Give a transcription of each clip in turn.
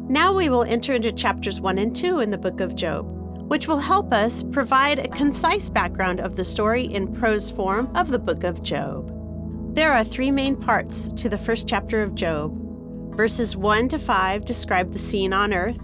Now we will enter into chapters 1 and 2 in the book of Job, which will help us provide a concise background of the story in prose form of the book of Job. There are 3 main parts to the first chapter of Job. Verses 1 to 5 describe the scene on earth.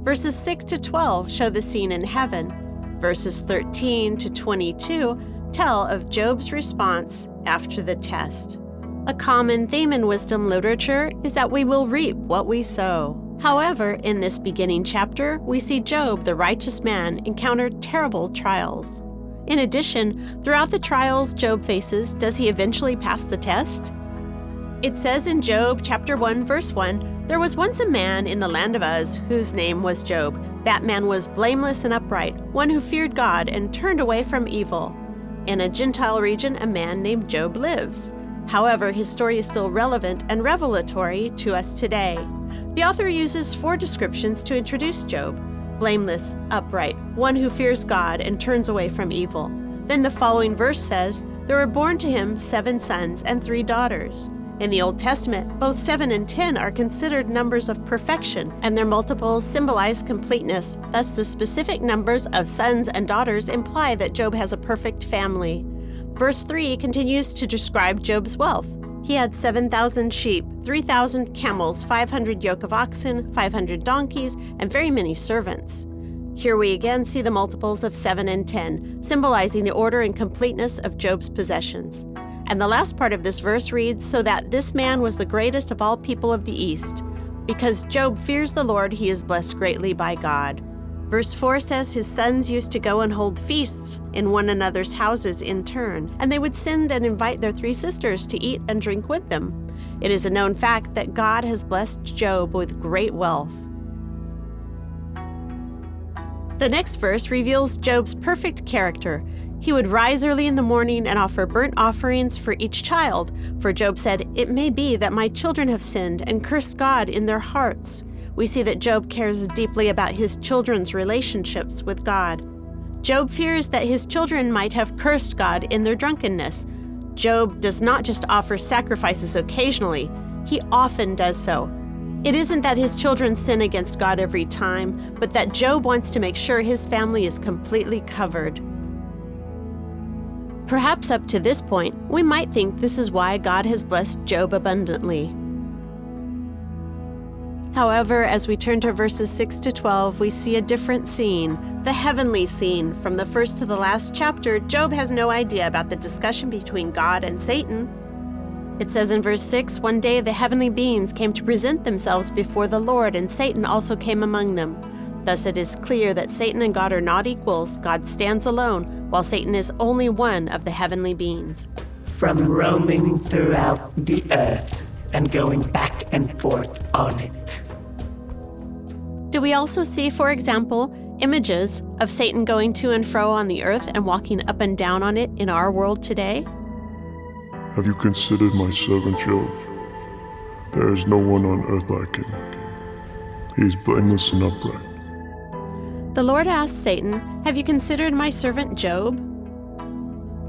Verses 6 to 12 show the scene in heaven. Verses 13 to 22 tell of Job's response after the test. A common theme in wisdom literature is that we will reap what we sow. However, in this beginning chapter, we see Job, the righteous man, encounter terrible trials. In addition, throughout the trials Job faces, does he eventually pass the test? It says in Job chapter 1, verse 1, "There was once a man in the land of Uz whose name was Job. That man was blameless and upright, one who feared God and turned away from evil. In a Gentile region, a man named Job lives." However, his story is still relevant and revelatory to us today. The author uses 4 descriptions to introduce Job: blameless, upright, one who fears God and turns away from evil. Then the following verse says, "There were born to him 7 sons and 3 daughters." In the Old Testament, both 7 and 10 are considered numbers of perfection, and their multiples symbolize completeness. Thus, the specific numbers of sons and daughters imply that Job has a perfect family. Verse 3 continues to describe Job's wealth. He had 7,000 sheep, 3,000 camels, 500 yoke of oxen, 500 donkeys, and very many servants. Here we again see the multiples of 7 and 10, symbolizing the order and completeness of Job's possessions. And the last part of this verse reads, "So that this man was the greatest of all people of the East. Because Job fears the Lord, he is blessed greatly by God." Verse 4 says his sons used to go and hold feasts in one another's houses in turn, and they would send and invite their 3 sisters to eat and drink with them. It is a known fact that God has blessed Job with great wealth. The next verse reveals Job's perfect character. He would rise early in the morning and offer burnt offerings for each child, for Job said, "It may be that my children have sinned and cursed God in their hearts." We see that Job cares deeply about his children's relationships with God. Job fears that his children might have cursed God in their drunkenness. Job does not just offer sacrifices occasionally, he often does so. It isn't that his children sin against God every time, but that Job wants to make sure his family is completely covered. Perhaps up to this point, we might think this is why God has blessed Job abundantly. However, as we turn to verses 6 to 12, we see a different scene, the heavenly scene. From the first to the last chapter, Job has no idea about the discussion between God and Satan. It says in verse 6, "One day the heavenly beings came to present themselves before the Lord, and Satan also came among them. Thus it is clear that Satan and God are not equals. God stands alone, while Satan is only one of the heavenly beings." From roaming throughout the earth and going back and forth on it. Do we also see, for example, images of Satan going to and fro on the earth and walking up and down on it in our world today? Have you considered my servant Job? There is no one on earth like him. He is blameless and upright. The Lord asked Satan, "Have you considered my servant Job?"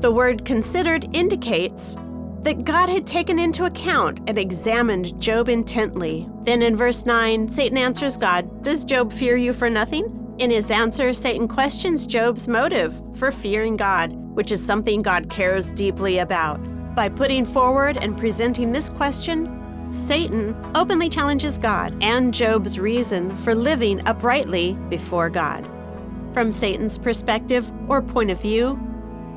The word "considered" indicates that God had taken into account and examined Job intently. Then in verse 9, Satan answers God, "Does Job fear you for nothing?" In his answer, Satan questions Job's motive for fearing God, which is something God cares deeply about. By putting forward and presenting this question, Satan openly challenges God and Job's reason for living uprightly before God. From Satan's perspective or point of view,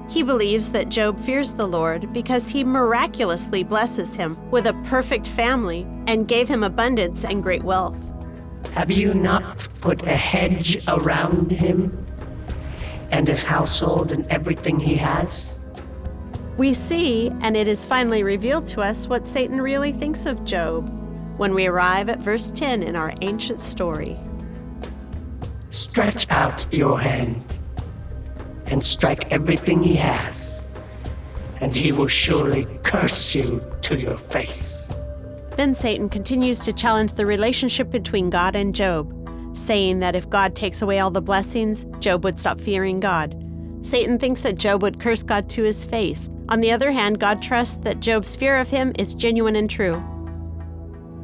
he believes that Job fears the Lord because he miraculously blesses him with a perfect family and gave him abundance and great wealth. Have you not put a hedge around him and his household and everything he has? We see, and it is finally revealed to us, what Satan really thinks of Job when we arrive at verse 10 in our ancient story. Stretch out your hand and strike everything he has, and he will surely curse you to your face. Then Satan continues to challenge the relationship between God and Job, saying that if God takes away all the blessings, Job would stop fearing God. Satan thinks that Job would curse God to his face. On the other hand, God trusts that Job's fear of him is genuine and true.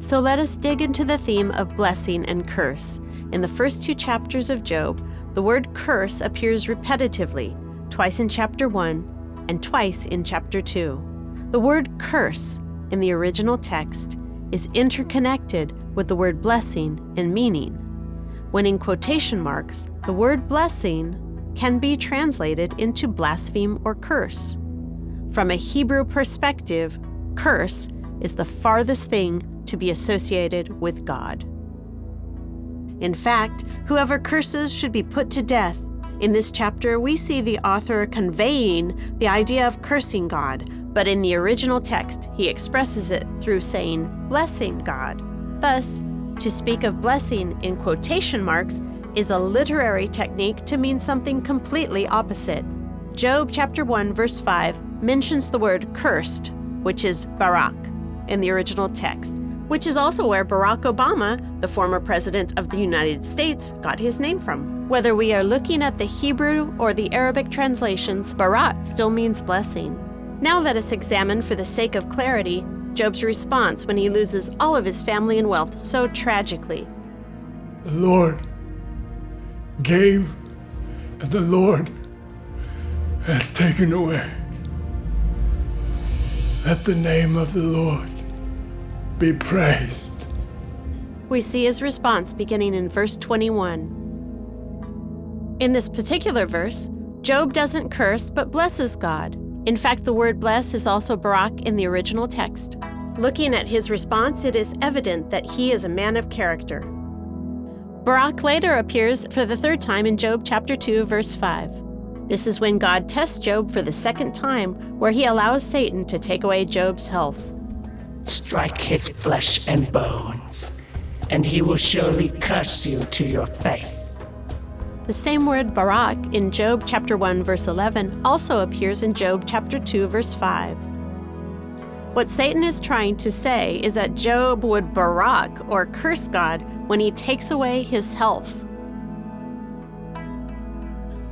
So let us dig into the theme of blessing and curse. In the first 2 chapters of Job, the word curse appears repetitively, twice in chapter 1 and twice in chapter 2. The word curse in the original text is interconnected with the word blessing in meaning. When in quotation marks, the word blessing can be translated into blaspheme or curse. From a Hebrew perspective, curse is the farthest thing to be associated with God. In fact, whoever curses should be put to death. In this chapter, we see the author conveying the idea of cursing God, but in the original text, he expresses it through saying, blessing God. Thus, to speak of blessing in quotation marks is a literary technique to mean something completely opposite. Job chapter 1, verse 5 mentions the word cursed, which is barak, in the original text, which is also where Barack Obama, the former president of the United States, got his name from. Whether we are looking at the Hebrew or the Arabic translations, barak still means blessing. Now let us examine, for the sake of clarity, Job's response when he loses all of his family and wealth so tragically. The Lord gave, and the Lord has taken away. Let the name of the Lord be praised. We see his response beginning in verse 21. In this particular verse, Job doesn't curse but blesses God. In fact, the word bless is also barak in the original text. Looking at his response, it is evident that he is a man of character. Barak later appears for the 3rd time in Job chapter 2, verse 5. This is when God tests Job for the 2nd time, where he allows Satan to take away Job's health. Strike his flesh and bones, and he will surely curse you to your face. The same word barak in Job chapter 1, verse 11 also appears in Job chapter 2, verse 5. What Satan is trying to say is that Job would barak or curse God when he takes away his health.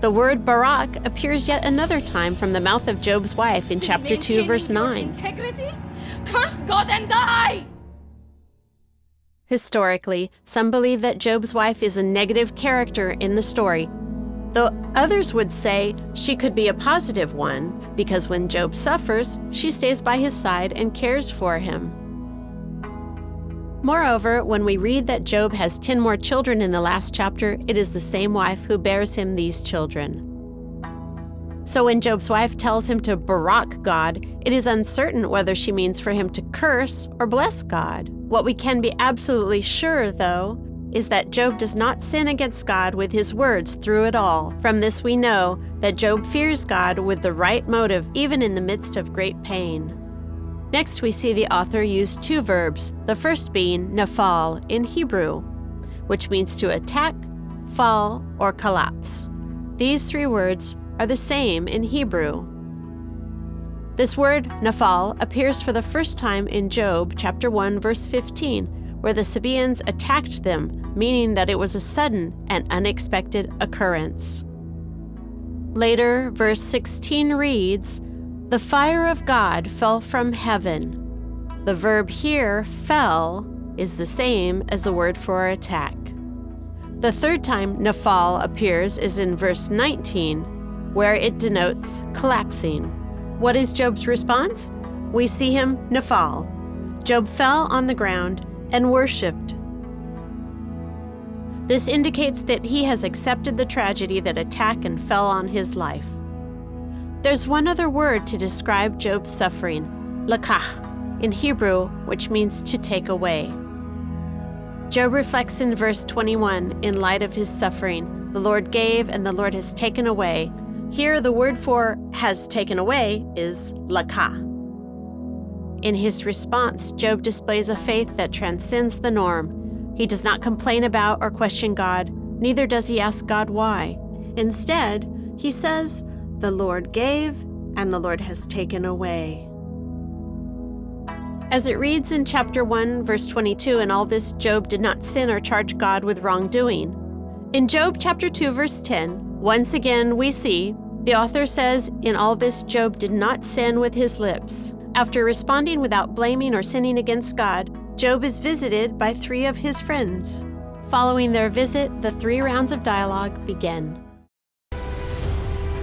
The word barak appears yet another time from the mouth of Job's wife in chapter 2, verse 9. Integrity? Curse God and die! Historically, some believe that Job's wife is a negative character in the story, though others would say she could be a positive one, because when Job suffers, she stays by his side and cares for him. Moreover, when we read that Job has 10 more children in the last chapter, it is the same wife who bears him these children. So when Job's wife tells him to barak God, it is uncertain whether she means for him to curse or bless God. What we can be absolutely sure, though, is that Job does not sin against God with his words through it all. From this we know that Job fears God with the right motive, even in the midst of great pain. Next, we see the author use 2 verbs, the first being nafal in Hebrew, which means to attack, fall, or collapse. These 3 words are the same in Hebrew. This word, nafal, appears for the first time in Job chapter 1, verse 15, where the Sabaeans attacked them, meaning that it was a sudden and unexpected occurrence. Later, verse 16 reads, "The fire of God fell from heaven." The verb here, fell, is the same as the word for attack. The 3rd time nafal appears is in verse 19, where it denotes collapsing. What is Job's response? We see him nafal. Job fell on the ground and worshipped. This indicates that he has accepted the tragedy that attacked and fell on his life. There's one other word to describe Job's suffering, lakah, in Hebrew, which means to take away. Job reflects in verse 21, in light of his suffering, the Lord gave and the Lord has taken away. Here, the word for has taken away is lakah. In his response, Job displays a faith that transcends the norm. He does not complain about or question God, neither does he ask God why. Instead, he says, "The Lord gave, and the Lord has taken away." As it reads in chapter 1, verse 22, in all this Job did not sin or charge God with wrongdoing. In Job chapter 2, verse 10, once again we see the author says, in all this Job did not sin with his lips. After responding without blaming or sinning against God, Job is visited by 3 of his friends. Following their visit, the 3 rounds of dialogue begin.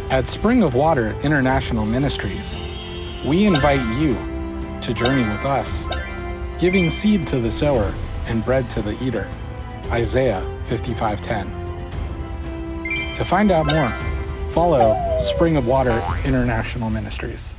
At Spring of Water International Ministries, we invite you to journey with us, giving seed to the sower and bread to the eater. Isaiah 55:10. To find out more, follow Spring of Water International Ministries.